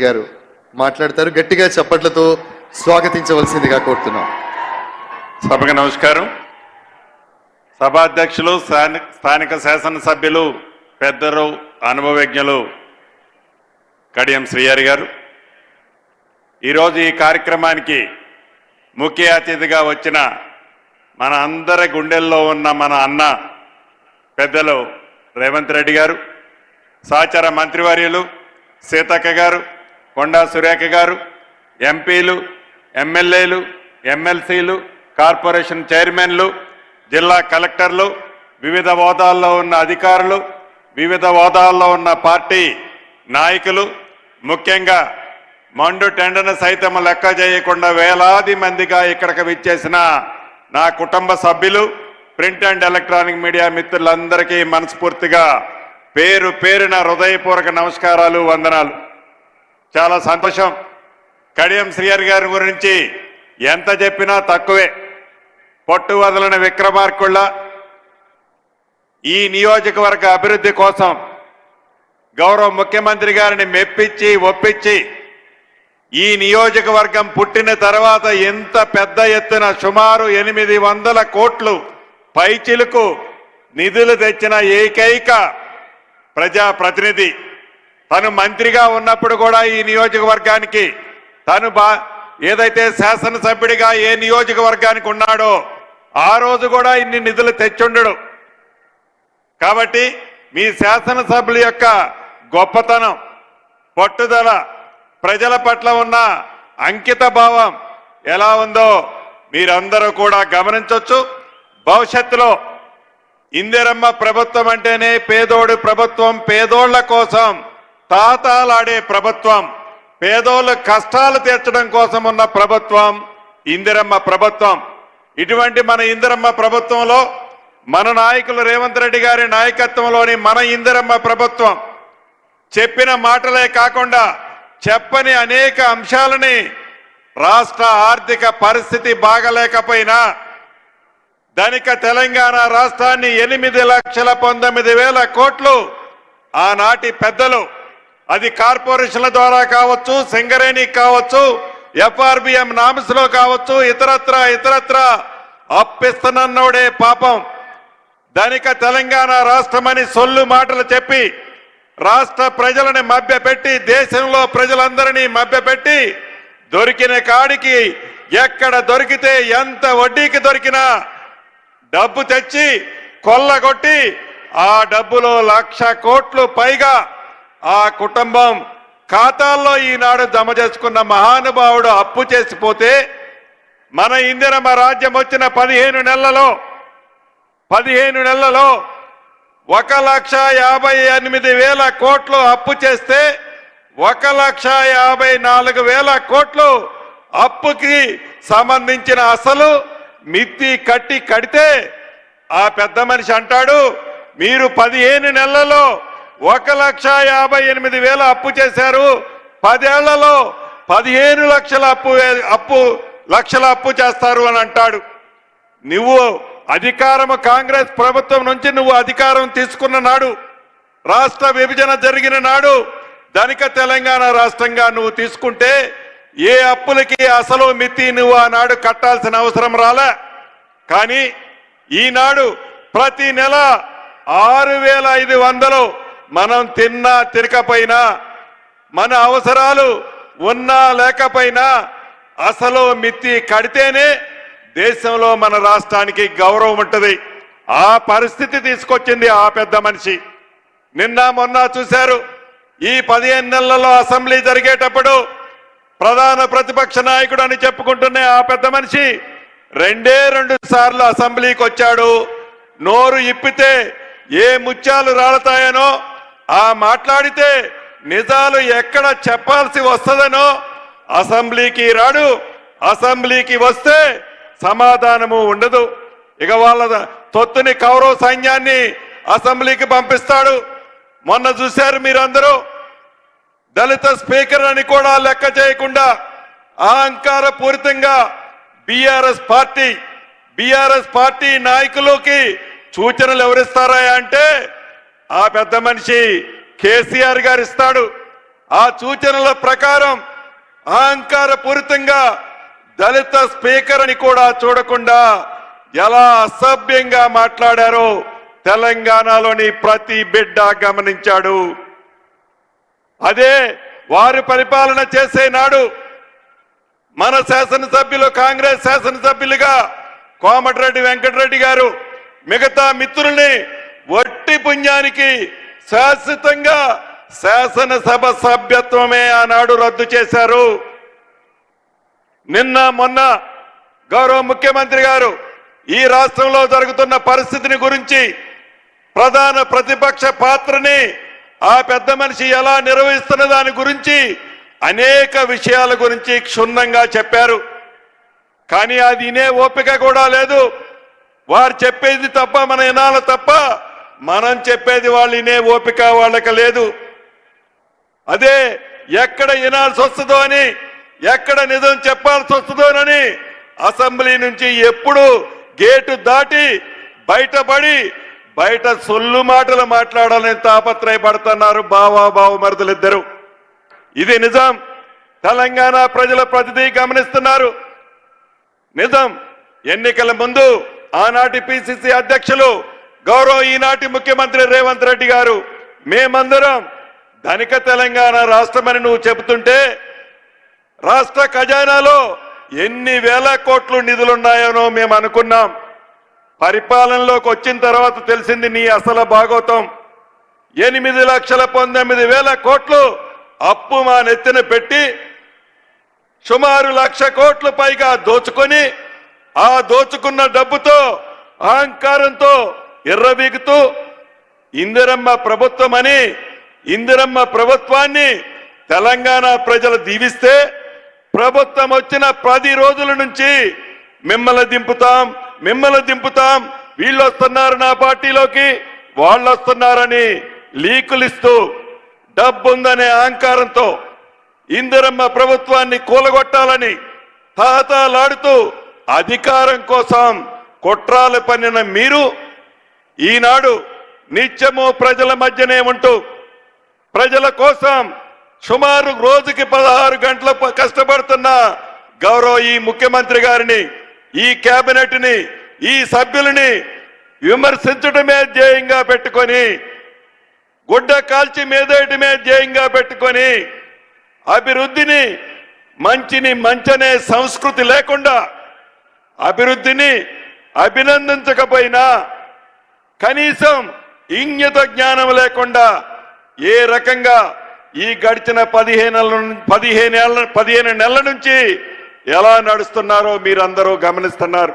గారు మాట్లాడతారు. గట్టిగా చప్పట్లతో స్వాగతించవలసిందిగా కోరుతున్నాం. సభకు నమస్కారం. సభాధ్యక్షులు, స్థానిక శాసనసభ్యులు, పెద్దలు, అనుభవజ్ఞులు కడియం శ్రీహరి గారు, ఈరోజు ఈ కార్యక్రమానికి ముఖ్య అతిథిగా వచ్చిన మన అందరి గుండెల్లో ఉన్న మన అన్న పెద్దలు రేవంత్ రెడ్డి గారు, సహచర మంత్రివర్యులు సీతక్క గారు, కొండా సురేఖ గారు, ఎంపీలు, ఎమ్మెల్యేలు, ఎమ్మెల్సీలు, కార్పొరేషన్ చైర్మన్లు, జిల్లా కలెక్టర్లు, వివిధ హోదాల్లో ఉన్న అధికారులు, వివిధ హోదాల్లో ఉన్న పార్టీ నాయకులు, ముఖ్యంగా మండు టెండను సైతం లెక్క చేయకుండా వేలాది మందిగా ఇక్కడికి విచ్చేసిన నా కుటుంబ సభ్యులు, ప్రింట్ అండ్ ఎలక్ట్రానిక్ మీడియా మిత్రులందరికీ మనస్ఫూర్తిగా పేరు పేరున హృదయపూర్వక నమస్కారాలు, వందనాలు. చాలా సంతోషం. కడియం శ్రీహరి గారి గురించి ఎంత చెప్పినా తక్కువే. పొట్టు వదలని విక్రమార్కుళ్ళ ఈ నియోజకవర్గ అభివృద్ధి కోసం గౌరవ ముఖ్యమంత్రి గారిని మెప్పించి ఒప్పించి ఈ నియోజకవర్గం పుట్టిన తర్వాత ఎంత పెద్ద ఎత్తున సుమారు 800 కోట్లు పైచిలుకు నిధులు తెచ్చిన ఏకైక ప్రజాప్రతినిధి. తను మంత్రిగా ఉన్నప్పుడు కూడా ఈ నియోజకవర్గానికి తను ఏదైతే శాసనసభ్యుడిగా ఏ నియోజకవర్గానికి ఉన్నాడో ఆ రోజు కూడా ఇన్ని నిధులు తెచ్చుండడు. కాబట్టి మీ శాసనసభ్యుల యొక్క గొప్పతనం, పట్టుదల, ప్రజల పట్ల ఉన్న అంకిత భావం ఎలా ఉందో మీరందరూ కూడా గమనించవచ్చు. భవిష్యత్తులో ఇందిరమ్మ ప్రభుత్వం అంటేనే పేదోడి ప్రభుత్వం, పేదోళ్ల కోసం తాతాలాడే ప్రభుత్వం, పేదోళ్ళ కష్టాలు తీర్చడం కోసం ఉన్న ప్రభుత్వం ఇందిరమ్మ ప్రభుత్వం. ఇటువంటి మన ఇందిరమ్మ ప్రభుత్వంలో మన నాయకులు రేవంత్ రెడ్డి గారి నాయకత్వంలోని మన ఇందిరమ్మ ప్రభుత్వం చెప్పిన మాటలే కాకుండా చెప్పని అనేక అంశాలని రాష్ట్ర ఆర్థిక పరిస్థితి బాగలేకపోయినా ధనిక తెలంగాణ రాష్ట్రాన్ని 8,19,000 కోట్లు ఆనాటి పెద్దలు, అది కార్పొరేషన్ల ద్వారా కావచ్చు, సింగరేణి కావచ్చు, FRBM నామ్స్ లో కావచ్చు, ఇతరత్ర అప్పిస్తున్నోడే పాపం ధనిక తెలంగాణ రాష్ట్రమని సొల్లు మాటలు చెప్పి రాష్ట్ర ప్రజలని మభ్యపెట్టి, దేశంలో ప్రజలందరినీ మభ్యపెట్టి దొరికిన కాడికి ఎక్కడ దొరికితే ఎంత వడ్డీకి దొరికినా డబ్బు తెచ్చి కొల్లగొట్టి ఆ డబ్బులో 1,00,000 కోట్లు పైగా ఆ కుటుంబం ఖాతాల్లో ఈనాడు జమ చేసుకున్న మహానుభావుడు అప్పు చేసిపోతే మన ఇందిరమ్మ రాజ్యం వచ్చిన 15 నెలలలో 1,58,000 కోట్లు అప్పు చేస్తే 1,54,000 కోట్లు అప్పుకి సంబంధించిన అసలు మిత్తి కడితే ఆ పెద్ద మనిషి అంటాడు, మీరు 15 నెలలలో 1,58,000 అప్పు చేశారు, 10 ఏళ్లలో 15 లక్షల అప్పు చేస్తారు అని అంటాడు. నువ్వు అధికారం, కాంగ్రెస్ ప్రభుత్వం నుంచి నువ్వు అధికారం తీసుకున్న నాడు, రాష్ట్ర విభజన జరిగిన నాడు ధనిక తెలంగాణ రాష్ట్రంగా నువ్వు తీసుకుంటే ఏ అప్పులకి అసలు మితి నువ్వు ఆనాడు కట్టాల్సిన అవసరం రాలే. కానీ ఈనాడు ప్రతి నెల 6,500 మనం తిన్నా తినకపోయినా, మన అవసరాలు ఉన్నా లేకపోయినా అసలు మితి కడితేనే దేశంలో మన రాష్ట్రానికి గౌరవం ఉంటుంది. ఆ పరిస్థితి తీసుకొచ్చింది ఆ పెద్ద మనిషి. నిన్న మొన్న చూశారు, ఈ 15 నెలలలో అసెంబ్లీ జరిగేటప్పుడు ప్రధాన ప్రతిపక్ష నాయకుడు అని చెప్పుకుంటున్న ఆ పెద్ద మనిషి 2 సార్లు అసెంబ్లీకి వచ్చాడు. నోరు ఇప్పితే ఏ ముత్యాలు రాలతాయనో, ఆ మాట్లాడితే నిజాలు ఎక్కడ చెప్పాల్సి వస్తుందనో అసెంబ్లీకి రాడు. అసెంబ్లీకి వస్తే సమాధానము ఉండదు. ఇక వాళ్ళ తొత్తుని కౌరవ సైన్యాన్ని అసెంబ్లీకి పంపిస్తాడు. మొన్న చూశారు మీరందరూ, దళిత స్పీకర్ అని కూడా లెక్క చేయకుండా అహంకార పూరితంగా బీఆర్ఎస్ పార్టీ నాయకులకి సూచనలు ఎవరిస్తారా అంటే ఆ పెద్ద మనిషి కేసీఆర్ గారు ఇస్తాడు. ఆ సూచనల ప్రకారం అహంకారపూరితంగా దళిత స్పీకర్ అని కూడా చూడకుండా ఎలా అసభ్యంగా మాట్లాడారో తెలంగాణలోని ప్రతి బిడ్డ గమనించాడు. అదే వారి పరిపాలన చేసే నాడు మన శాసనసభ్యులు కాంగ్రెస్ శాసనసభ్యులుగా కోమటిరెడ్డి వెంకటరెడ్డి గారు మిగతా మిత్రుల్ని వట్టి పుణ్యానికి శాశ్వతంగా శాసనసభ సభ్యత్వమే ఆనాడు రద్దు చేశారు. నిన్న మొన్న గౌరవ ముఖ్యమంత్రి గారు ఈ రాష్ట్రంలో జరుగుతున్న పరిస్థితిని గురించి ప్రధాన ప్రతిపక్ష పాత్రని ఆ పెద్ద మనిషి ఎలా నిర్వహిస్తున్న దాని గురించి అనేక విషయాల గురించి క్షుణ్ణంగా చెప్పారు. కానీ అది వినే ఓపిక కూడా లేదు. వారు చెప్పేది తప్ప మన వినాలి తప్ప మనం చెప్పేది వాళ్ళు వినే ఓపిక వాళ్ళకి లేదు. అదే ఎక్కడ వినాల్సి వస్తుందో అని, ఎక్కడ నిజం చెప్పాల్సి వస్తుందోనని అసెంబ్లీ నుంచి ఎప్పుడు గేటు దాటి బయట సొల్లు మాటలు మాట్లాడాలని తాపత్రయపడుతున్నారు బావ మరుదులిద్దరు. ఇది నిజం. తెలంగాణ ప్రజల ప్రతిదీ గమనిస్తున్నారు. నిజం. ఎన్నికల ముందు ఆనాటి పిసిసి అధ్యక్షులు గౌరవ ఈనాటి ముఖ్యమంత్రి రేవంత్ రెడ్డి గారు మేమందరం ధనిక తెలంగాణ రాష్ట్రమని నువ్వు చెబుతుంటే రాష్ట్ర ఖజానాలో ఎన్ని వేల కోట్లు నిధులున్నాయనో మేము అనుకున్నాం. పరిపాలనలోకి వచ్చిన తర్వాత తెలిసింది నీ అసలు భాగోతం. 8,19,000 కోట్లు అప్పు మా నెత్తిన పెట్టి సుమారు 1,00,000 కోట్ల పైగా దోచుకొని ఆ దోచుకున్న డబ్బుతో అహంకారంతో ఎర్రబీగుతూ ఇందిరమ్మ ప్రభుత్వం అని ఇందిరమ్మ ప్రభుత్వాన్ని తెలంగాణ ప్రజలు దీవిస్తే ప్రభుత్వం వచ్చిన 10 రోజుల నుంచి మిమ్మల్ని దింపుతాం వీళ్ళు వస్తున్నారు నా పార్టీలోకి వాళ్ళు వస్తున్నారని లీకులిస్తూ డబ్బుందనే అహంకారంతో ఇందిరమ్మ ప్రభుత్వాన్ని కూలగొట్టాలని తాతాలాడుతూ అధికారం కోసం కుట్రాలు పన్నిన మీరు ఈనాడు నిత్యము ప్రజల మధ్యనే ఉంటూ ప్రజల కోసం సుమారు రోజుకి 16 గంటలు కష్టపడుతున్న గౌరవ ఈ ముఖ్యమంత్రి గారిని, ఈ కేబినెట్ ని, ఈ సభ్యులని విమర్శించడమే ధ్యేయంగా పెట్టుకొని, గుడ్డ కాల్చి మీదేయటమే ధ్యేయంగా పెట్టుకొని అభివృద్ధిని మంచనే సంస్కృతి లేకుండా అభివృద్ధిని అభినందించకపోయినా కనీసం ఇంగిత జ్ఞానం లేకుండా ఏ రకంగా ఈ గడిచిన 15 నెలల నుంచి ఎలా నడుస్తున్నారో మీరందరూ గమనిస్తున్నారు.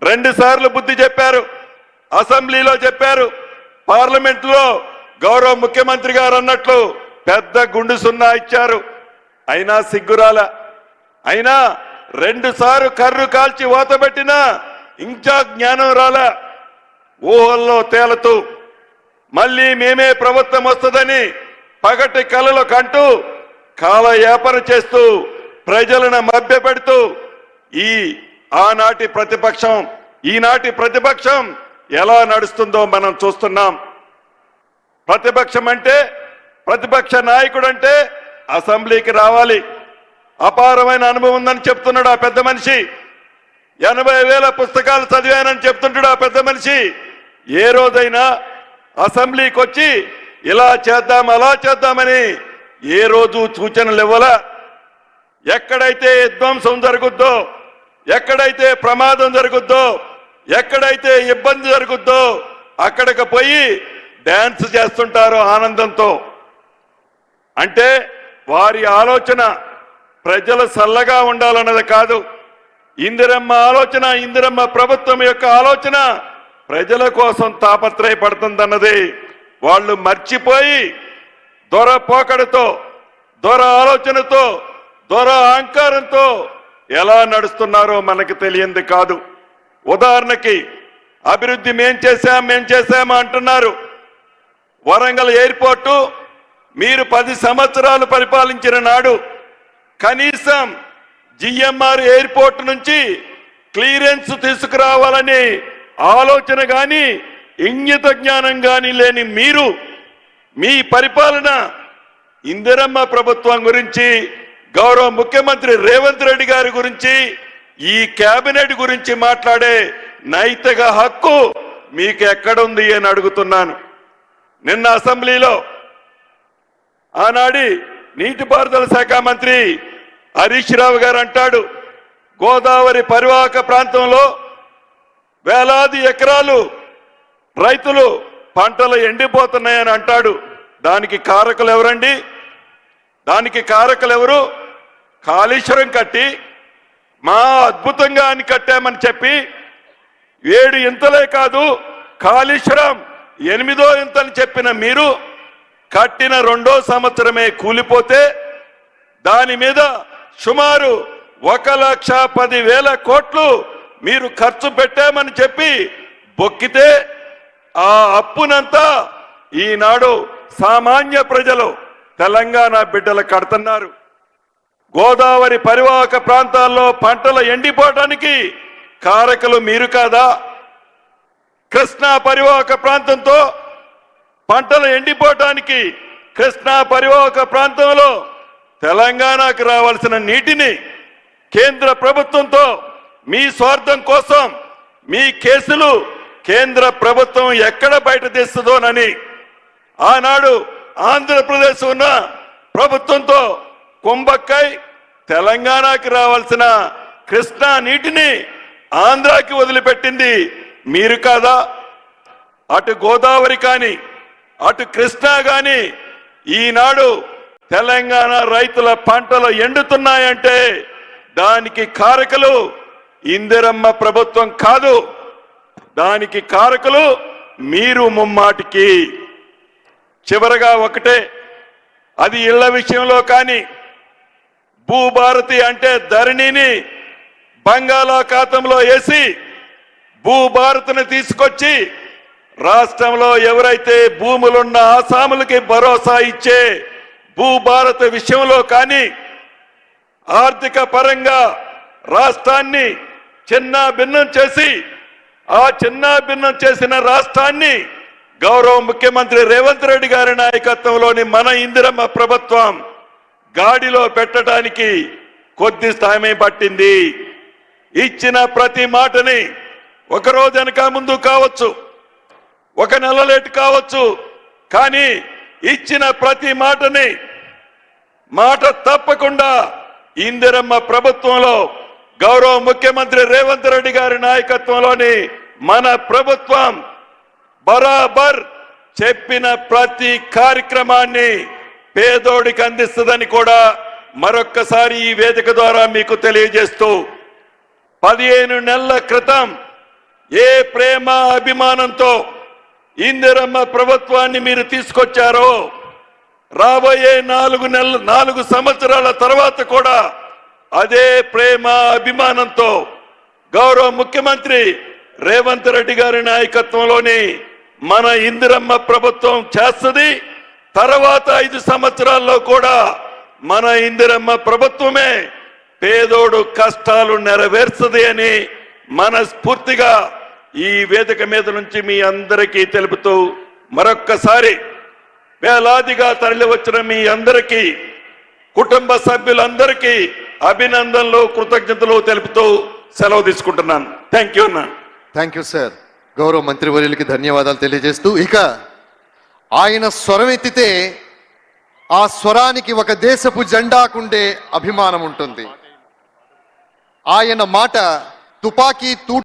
2 సార్లు బుద్ధి చెప్పారు, అసెంబ్లీలో చెప్పారు, పార్లమెంట్లో గౌరవ ముఖ్యమంత్రి గారు అన్నట్లు పెద్ద గుండు సున్నా ఇచ్చారు. అయినా సిగ్గురాల. అయినా 2 సార్లు కర్రు కాల్చి ఓతబెట్టినా ఇంకా జ్ఞానం రాల. ఊహల్లో తేలుతూ మళ్ళీ మేమే ప్రభుత్వం వస్తుందని పగటి కలలు కంటూ కాలయాపన చేస్తూ ప్రజలను మభ్యపెడుతూ ఈనాటి ప్రతిపక్షం ఎలా నడుస్తుందో మనం చూస్తున్నాం. ప్రతిపక్ష నాయకుడు అంటే అసెంబ్లీకి రావాలి, అపారమైన అనుభవం ఉందని చెప్తున్నాడు ఆ పెద్ద మనిషి. 80,000 పుస్తకాలు చదివానని చెప్తుంటాడు ఆ పెద్ద మనిషి. ఏ రోజైనా అసెంబ్లీకి వచ్చి ఇలా చేద్దాం అలా చేద్దామని ఏ రోజు సూచనలు ఇవ్వాలా? ఎక్కడైతే విధ్వంసం జరుగుద్దో, ఎక్కడైతే ప్రమాదం జరుగుద్దో, ఎక్కడైతే ఇబ్బంది జరుగుద్దో అక్కడికి పోయి డాన్స్ చేస్తుంటారు ఆనందంతో. అంటే వారి ఆలోచన ప్రజలు చల్లగా ఉండాలన్నది కాదు. ఇందిరమ్మ ఆలోచన, ఇందిరమ్మ ప్రభుత్వం యొక్క ఆలోచన ప్రజల కోసం తాపత్రయపడుతుందన్నది వాళ్ళు మర్చిపోయి దొర పోకడతో, దొర ఆలోచనతో, దొర అహంకారంతో ఎలా నడుస్తున్నారో మనకు తెలియంది కాదు. ఉదాహరణకి అభివృద్ధి మేం చేశామా అంటున్నారు. వరంగల్ ఎయిర్పోర్టు మీరు 10 సంవత్సరాలు పరిపాలించిన నాడు కనీసం జిఎంఆర్ ఎయిర్పోర్ట్ నుంచి క్లియరెన్స్ తీసుకురావాలని ఆలోచన గాని ఇంగిత జ్ఞానం గాని లేని మీరు మీ పరిపాలన ఇందిరమ్మ ప్రభుత్వం గురించి, గౌరవ ముఖ్యమంత్రి రేవంత్ రెడ్డి గారి గురించి, ఈ కేబినెట్ గురించి మాట్లాడే నైతిక హక్కు మీకు ఎక్కడుంది అని అడుగుతున్నాను. నిన్న అసెంబ్లీలో ఆనాడి నీటిపారుదల శాఖ మంత్రి హరీష్ రావు గారు అంటాడు, గోదావరి పరివాహక ప్రాంతంలో వేలాది ఎకరాలు రైతులు పంటలు ఎండిపోతున్నాయని అంటాడు. దానికి కారకులు ఎవరండి? దానికి కారకులు ఎవరు? కాళేశ్వరం కట్టి మా అద్భుతంగా అని కట్టామని చెప్పి 7 ఇంతలే కాదు కాళేశ్వరం 8వ ఇంతని చెప్పిన మీరు కట్టిన 2వ సంవత్సరమే కూలిపోతే దాని మీద సుమారు 1,10,000 కోట్లు మీరు ఖర్చు పెట్టామని చెప్పి బొక్కితే ఆ అప్పునంతా ఈనాడు సామాన్య ప్రజలు తెలంగాణ బిడ్డలు కడుతున్నారు. గోదావరి పరివాహక ప్రాంతాల్లో పంటలు ఎండిపోవడానికి కారకులు మీరు కాదా? కృష్ణా పరివాహక ప్రాంతంతో పంటలు ఎండిపోవటానికి కృష్ణా పరివాహక ప్రాంతంలో తెలంగాణకు రావాల్సిన నీటిని కేంద్ర ప్రభుత్వంతో మీ స్వార్థం కోసం మీ కేసులు కేంద్ర ప్రభుత్వం ఎక్కడ బయట తెస్తుందోనని ఆనాడు ఆంధ్రప్రదేశ్ ఉన్న ప్రభుత్వంతో కుంభక్కై తెలంగాణకి రావాల్సిన కృష్ణా నీటిని ఆంధ్రాకి వదిలిపెట్టింది మీరు కాదా? అటు గోదావరి కానీ అటు కృష్ణా కానీ ఈనాడు తెలంగాణ రైతుల పంటలు ఎండుతున్నాయంటే దానికి కారకులు ఇందిరమ్మ ప్రభుత్వం కాదు, దానికి కారకులు మీరు ముమ్మాటికి. చివరగా ఒకటే, అది ఇళ్ల విషయంలో కానీ భూభారతి అంటే ధరణిని బంగాళాఖాతంలో వేసి భూభారతిని తీసుకొచ్చి రాష్ట్రంలో ఎవరైతే భూములున్న ఆసాములకి భరోసా ఇచ్చే భూభారత విషయంలో కానీ ఆర్థిక పరంగా రాష్ట్రాన్ని చిన్న భిన్నం చేసి ఆ చిన్న భిన్నం చేసిన రాష్ట్రాన్ని గౌరవ ముఖ్యమంత్రి రేవంత్ రెడ్డి గారి నాయకత్వంలోని మన ఇందిరమ్మ ప్రభుత్వం గాడిలో పెట్టడానికి కొద్ది సమయం పట్టింది. ఇచ్చిన ప్రతి మాటని ఒక రోజు వెనక ముందు కావచ్చు, ఒక నెల లేట్ కావచ్చు, కానీ ఇచ్చిన ప్రతి మాటని మాట తప్పకుండా ఇందిరమ్మ ప్రభుత్వంలో గౌరవ ముఖ్యమంత్రి రేవంత్ రెడ్డి గారి నాయకత్వంలోని మన ప్రభుత్వం బరాబర్ చెప్పిన ప్రతి కార్యక్రమాన్ని పేదోడికి అందిస్తుందని కూడా మరొక్కసారి ఈ వేదిక ద్వారా మీకు తెలియజేస్తూ 15 నెలల క్రితం ఏ ప్రేమ అభిమానంతో ఇందిరమ్మ ప్రభుత్వాన్ని మీరు తీసుకొచ్చారో రాబోయే 4 సంవత్సరాల తర్వాత కూడా అదే ప్రేమ అభిమానంతో గౌరవ ముఖ్యమంత్రి రేవంత్ రెడ్డి గారి నాయకత్వంలోని మన ఇందిరమ్మ ప్రభుత్వం చేస్తుంది. తర్వాత 5 సంవత్సరాల్లో కూడా మన ఇందిరమ్మ ప్రభుత్వమే పేదోడు కష్టాలు నెరవేర్చది అని మనస్ఫూర్తిగా ఈ వేదిక మీద నుంచి మీ అందరికీ తెలుపుతూ మరొక్కసారి వేలాదిగా తరలి వచ్చిన మీ అందరికీ కుటుంబ సభ్యులందరికీ అభినందనలు కృతజ్ఞతలు తెలుపుతూ సెలవు తీసుకుంటున్నాను. థ్యాంక్ యూ అన్నా. Thank you sir. గౌరవ మంత్రివర్యులకి ధన్యవాదాలు తెలియజేస్తూ ఇక ఆయన స్వరం ఎత్తితే ఆ స్వరానికి ఒక దేశపు జెండాకుండే అభిమానం ఉంటుంది. ఆయన మాట తుపాకీ